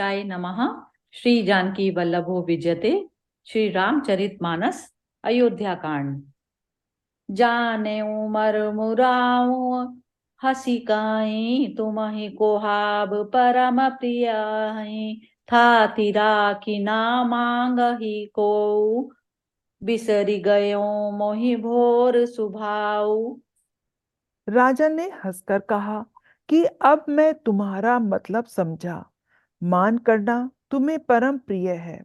वेंकटेशाय नमः। श्री जानकी वल्लभो विजयते। श्री रामचरितमानस अयोध्या कांड। जाने उमर मुराऊ हसी काई तुम्हि कोहाब परम प्रिय हई। था तिरा की ना मांग ही को बिसरी गयो मोहि भोर सुभाऊ। राजा ने हंसकर कहा कि अब मैं तुम्हारा मतलब समझा। मान करना तुम्हें परम प्रिय है।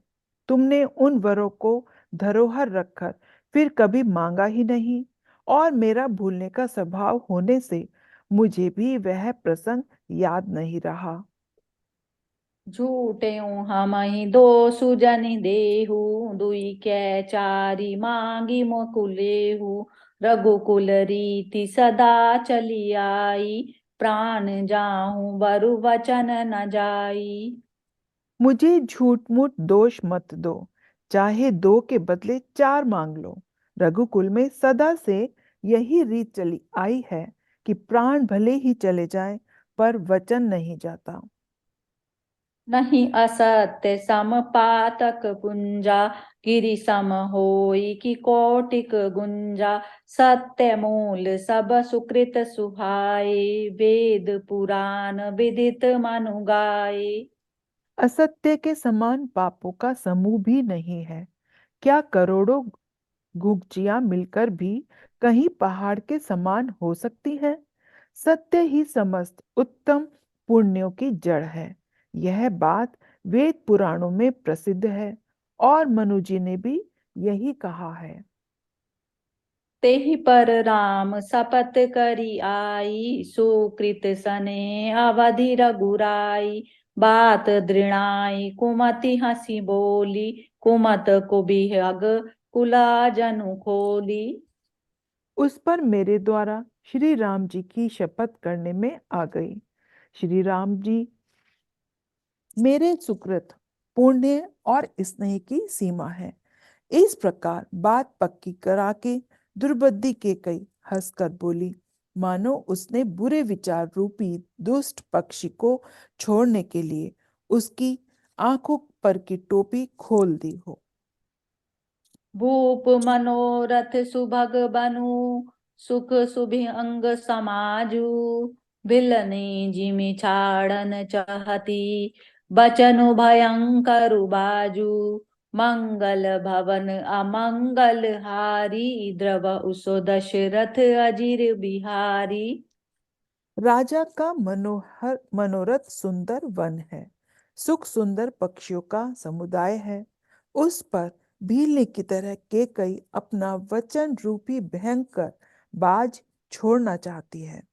तुमने उन वरों को धरोहर रखकर फिर कभी मांगा ही नहीं, और मेरा भूलने का स्वभाव होने से मुझे भी वह प्रसंग याद नहीं रहा। झूठे हम ही दो सुजनि देहु दुई कै चारि मांगी मुकुलेहु। रघुकुल रीति सदा चली आई प्राण जाहू बरु वचन न जाई। मुझे झूठ मूठ दोष मत दो, चाहे दो के बदले चार मांग लो। रघुकुल में सदा से यही रीत चली आई है कि प्राण भले ही चले जाएं, पर वचन नहीं जाता। नहीं असत्य सम पातक पुंजा गिरि सम होई कि कोटिक गुंजा। सत्य मूल सब सुकृत सुहाए वेद पुराण विदित मनु गाए। असत्य के समान पापों का समूह भी नहीं है। क्या करोड़ों घुघचियां मिलकर भी कहीं पहाड़ के समान हो सकती हैं? सत्य ही समस्त उत्तम पुण्यों की जड़ है। यह बात वेद पुराणों में प्रसिद्ध है, और मनु जी ने भी यही कहा है। तेहि पर राम शपथ करी आई सुकृत सने अवधि रघुराई। बात दृढ़ाई कुमति हंसी बोली कुमत को बिहग कुला जनु खोली। उस पर मेरे द्वारा श्री राम जी की शपथ करने में आ गई। श्री राम जी मेरे सुकृत, पुण्य और स्नेह की सीमा है। इस प्रकार बात पक्की करा के दुर्बुद्धि के कई हंसकर बोली, मानो उसने बुरे विचार रूपी दुष्ट पक्षी को छोड़ने के लिए उसकी आंखों पर की टोपी खोल दी हो। भूप मनोरथ सुभग बनु सुख सुभि अंग समाजू। भिलनी जिमि छाड़न चाहती बचनु भयंकर बाजू। मंगल भवन अमंगल हारी द्रव उसो दशरथ अजिर बिहारी। राजा का मनोरथ सुंदर वन है, सुख सुंदर पक्षियों का समुदाय है। उस पर भीलने की तरह केकई अपना वचन रूपी भयंकर बाज छोड़ना चाहती है।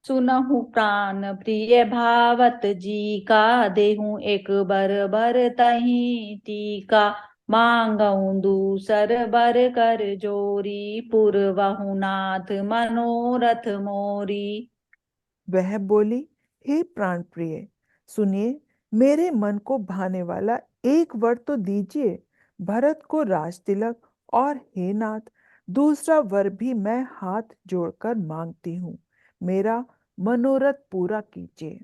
सुनहु प्राण प्रिय भावत जी का देहु एक बर बर तही टीका। मांगऊ दूसर बर कर जोरी पुरवहु नाथ मनोरथ मोरी। वह बोली, हे प्राण प्रिय, सुनिए, मेरे मन को भाने वाला एक वर तो दीजिए। भरत को राज तिलक, और हे नाथ, दूसरा वर भी मैं हाथ जोड़कर मांगती हूँ। मेरा मनोरथ पूरा कीजिए।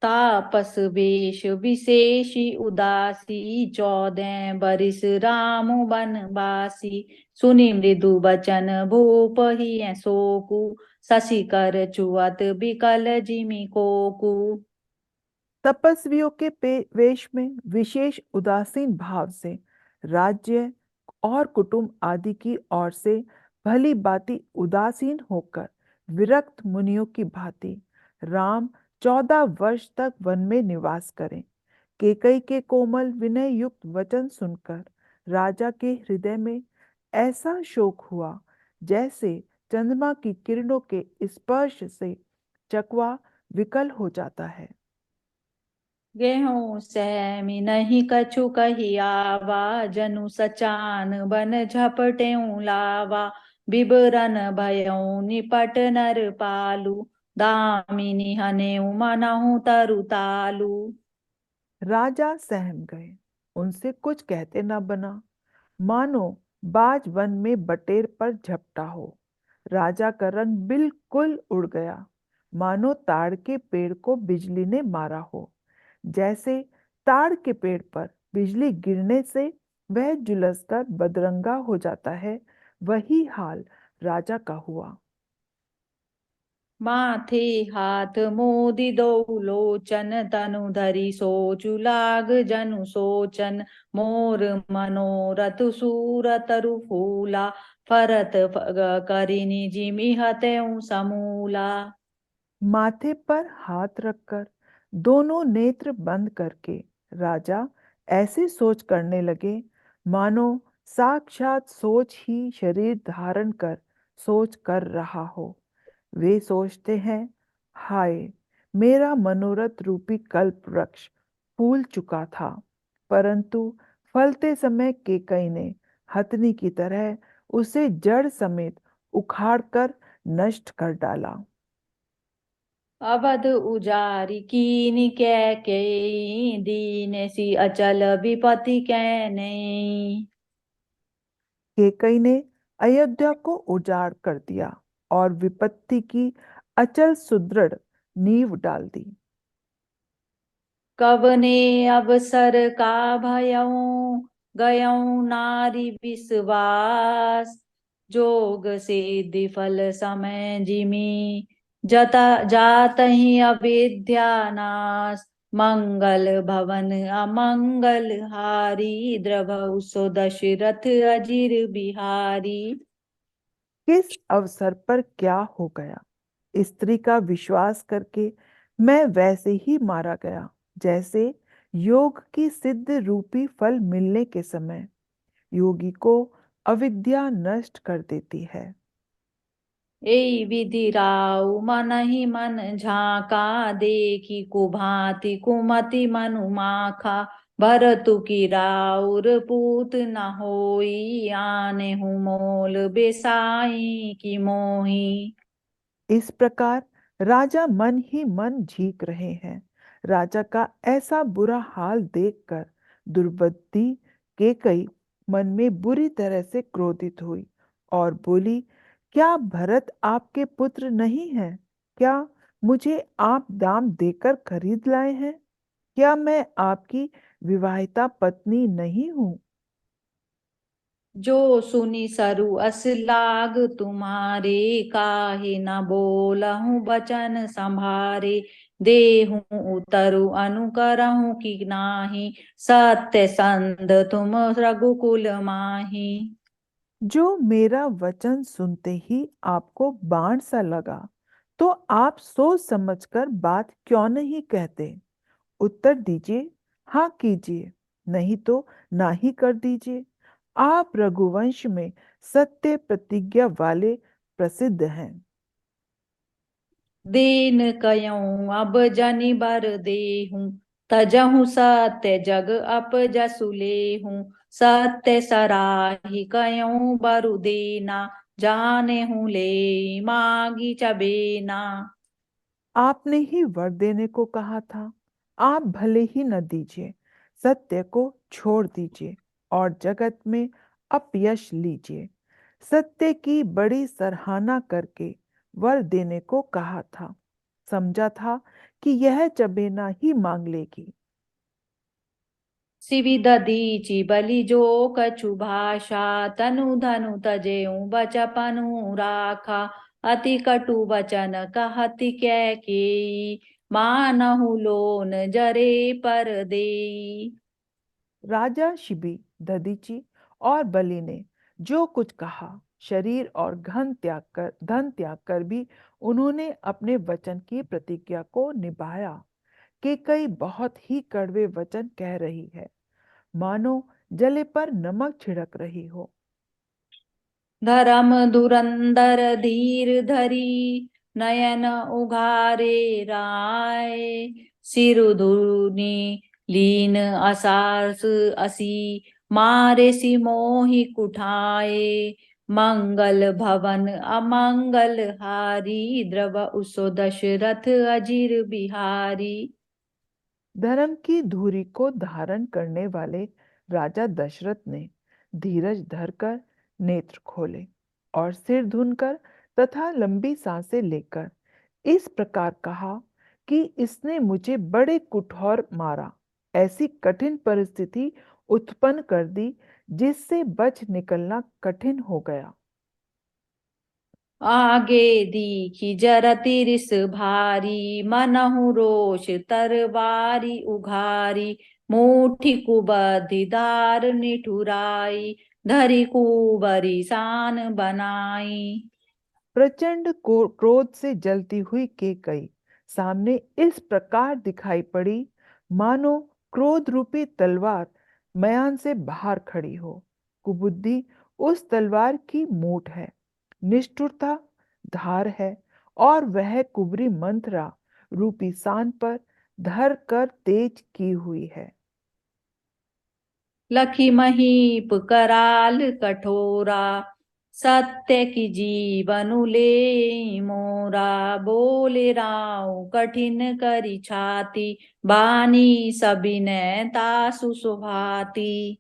तापस वेश विशेषी उदासी 14 बरिस राम बनवासी। सुनि मृदु बचन भूप ही सोकु शशि कर चुअत बिकल जिमि कोकु। तपस्वियों के वेश में विशेष उदासीन भाव से राज्य और कुटुंब आदि की ओर से भली भांति उदासीन होकर विरक्त मुनियों की भांति राम 14 वर्ष तक वन में निवास करें। केकई के कोमल विनय युक्त वचन सुनकर राजा के हृदय में ऐसा शोक हुआ, जैसे चंद्रमा की किरणों के स्पर्श से चकवा विकल हो जाता है। गेहूँ सहमी नहीं कछु कही आवा जनु सचान बन झपटेऊ लावा। बिबरन भयऊ निपट नर पालू दामिनी हनेऊ मनहु तरु तालू। राजा सहम गए, उनसे कुछ कहते न बना, मानो बाज वन में बटेर पर झपटा हो। राजा का रंग बिल्कुल उड़ गया। मानो ताड़ के पेड़ को बिजली ने मारा हो। जैसे ताड़ के पेड़ पर बिजली गिरने से वह झुलसकर बदरंगा हो जाता है, वही हाल राजा का हुआ। माथे हाथ मोदि दो लोचन, तनु धरि सोचु लाग जनु सोचन। मोर मनोरथ सूर तरु फूला, फरत करिनि जिमि हतउ समूला। माथे पर हाथ रखकर दोनों नेत्र बंद करके राजा ऐसे सोच करने लगे मानो साक्षात सोच ही शरीर धारण कर सोच कर रहा हो। वे सोचते हैं, हाय, मेरा मनोरथ रूपी कल्प वृक्ष फूल चुका था, परंतु फलते समय केकई ने हथनी की तरह उसे जड़ समेत उखाड़कर नष्ट कर डाला। अवध उजारि कीनि कैकेयी, दीन सी अचल विपति कैनई। केकई ने अयोध्या को उजाड़ कर दिया और विपत्ति की अचल सुदृढ़ नींव डाल दी। कवने अवसर का भयऊ, गयऊ नारी विश्वास। जोग सिद्धि फल समय जिमि, जता जातहि अविद्या नाश। मंगल भवन अमंगल हारी, द्रवहु सो दशरथ अजिर बिहारी। किस अवसर पर क्या हो गया? स्त्री का विश्वास करके मैं वैसे ही मारा गया जैसे योग की सिद्ध रूपी फल मिलने के समय योगी को अविद्या नष्ट कर देती है। एई विधि राउ मनहि मन झाका, देखी कुभांति कुमति मनु माखा। भरतु की राउर पूत न होई, आने हूँ मोल बेसाई की मोही। इस प्रकार राजा मन ही मन झीक रहे हैं। राजा का ऐसा बुरा हाल देखकर दुर्बुद्धि केकई मन में बुरी तरह से क्रोधित हुई और बोली, क्या भरत आपके पुत्र नहीं हैं? क्या मुझे आप दाम देकर खरीद लाए हैं? क्या मैं आपकी विवाहिता पत्नी नहीं हूं? जो सुनी सरु अस लाग तुम्हारे, काहे न बोलहु बचन संभारे। देहु उतरु अनुकरहु कि नाही, सत्य संध तुम रघुकुल माही। जो मेरा वचन सुनते ही आपको बाण सा लगा, तो आप सोच समझकर बात क्यों नहीं कहते? उत्तर दीजिए, हाँ कीजिए, नहीं तो ना ही कर दीजिए। आप रघुवंश में सत्य प्रतिज्ञा वाले प्रसिद्ध हैं। दीन कयऊँ अब जनि बर देहूँ, तजहु सत्य जग अप जसु लेहूँ। सत्य सराही कयऊँ बरु देना, जाने हूँ ले मागी चबेना। आपने ही वर देने को कहा था, आप भले ही न दीजिए, सत्य को छोड़ दीजिए और जगत में अपयश लीजिए। सत्य की बड़ी सराहना करके वर देने को कहा था, समझा था कि यह चबेना ही मांग लेगी। सिविदधीचि बलि जो कछु भाषा, तनु धनु तजेऊ बचपनु राखा। अति कटु वचन कहति कैकेयी, मानहु लोन जरे पर देई। राजा शिबी, दधीचि और बलि ने जो कुछ कहा, शरीर और धन त्याग कर भी उन्होंने अपने वचन की प्रतिज्ञा को निभाया। केकई बहुत ही कड़वे वचन कह रही है, मानो जले पर नमक छिड़क रही हो। धर्म धुरंधर धीर धरी, नयन उघारे राय। सिरुधुनि लीन असारस असी, मारे सी मोहि कुठाए। मंगल भवन अमंगल हारी, द्रव उसो दशरथ अजिर बिहारी। धर्म की धुरी को धारण करने वाले राजा दशरथ ने धीरज धरकर नेत्र खोले और सिर धुनकर तथा लंबी सांसें लेकर इस प्रकार कहा कि इसने मुझे बड़े कुठौर मारा, ऐसी कठिन परिस्थिति उत्पन्न कर दी जिससे बच निकलना कठिन हो गया। आगे दीखी जरति रिस भारी, मनहु रोष तरवारी उघारी, मुठी कुबधि दार निठुराई, धरि कुबरी सान बनाई। प्रचंड क्रोध से जलती हुई केकई सामने इस प्रकार दिखाई पड़ी, मानो क्रोध रूपी तलवार मयान से बाहर खड़ी हो। कुबुद्धि उस तलवार की मूठ है, निष्ठुरता धार है, और वह कुबरी मंत्रा रूपी सान पर धर कर तेज की हुई है। लखी महीप कराल कठोरा, सत्य की जीवनु ले मोरा, बोले राव कठिन करी छाती, बानी सबिनय तासु सुभाती।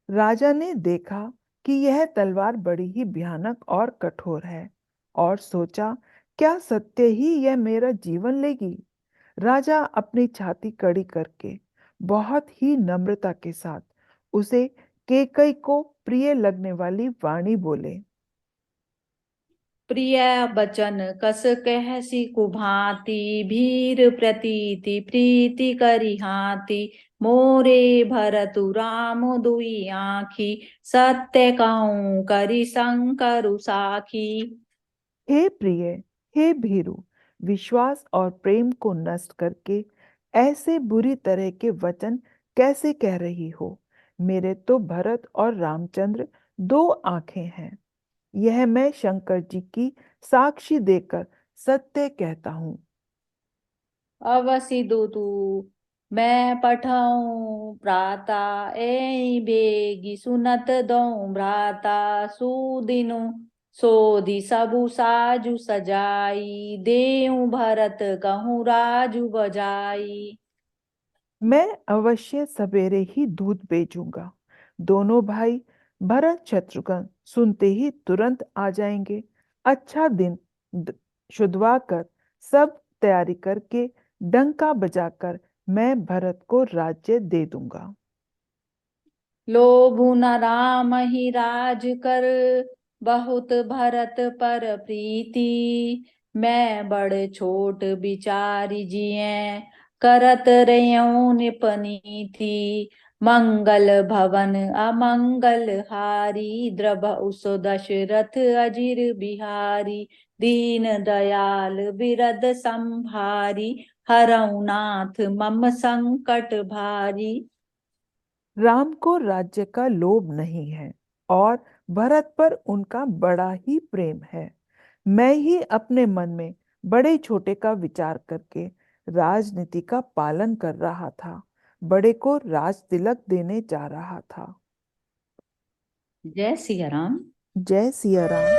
राजा ने देखा कि यह तलवार बड़ी ही भयानक और कठोर है, और सोचा, क्या सत्य ही यह मेरा जीवन लेगी। राजा अपनी छाती कड़ी करके बहुत ही नम्रता के साथ उसे केकई को प्रिय लगने वाली वाणी बोले। प्रिय बचन कस कहसी कुभांति, भीर प्रतीति प्रीति करी हाथी, मोरे भरतु राम दुई आँखी, सत्य कहूँ करी शंकरु साखी। हे प्रिय, हे भीरु, विश्वास और प्रेम को नष्ट करके ऐसे बुरी तरह के वचन कैसे कह रही हो। मेरे तो भरत और रामचंद्र दो आंखें हैं, यह मैं शंकर जी की साक्षी देकर सत्य कहता हूँ। अवसि दुतु मैं पठाऊं प्राता, ए बेगी सुनत दऊं भ्राता, सुदिनु सोधि सबु साजु सजाई, देऊं भरत कहूँ राजु बजाई। मैं अवश्य सवेरे ही दूध भेजूंगा। दोनों भाई भरत शत्रुघ्न सुनते ही तुरंत आ जाएंगे। अच्छा दिन शुद्धवा कर सब तैयारी करके डंका बजाकर मैं भरत को राज्य दे दूंगा। लोभु न राम ही राज कर, बहुत भरत पर प्रीति, मैं बड़ छोट विचारी जिये, करत रह्यों निपनीति, मंगल भवन अमंगल हारी, द्रबहुस दशरथ अजिर बिहारी, दीन दयाल बिरद संभारी, हरऊ नाथ मम संकट भारी। राम को राज्य का लोभ नहीं है, और भरत पर उनका बड़ा ही प्रेम है। मैं ही अपने मन में बड़े छोटे का विचार करके राजनीति का पालन कर रहा था, बड़े को राज तिलक देने जा रहा था। जय सिया राम। जय सिया राम।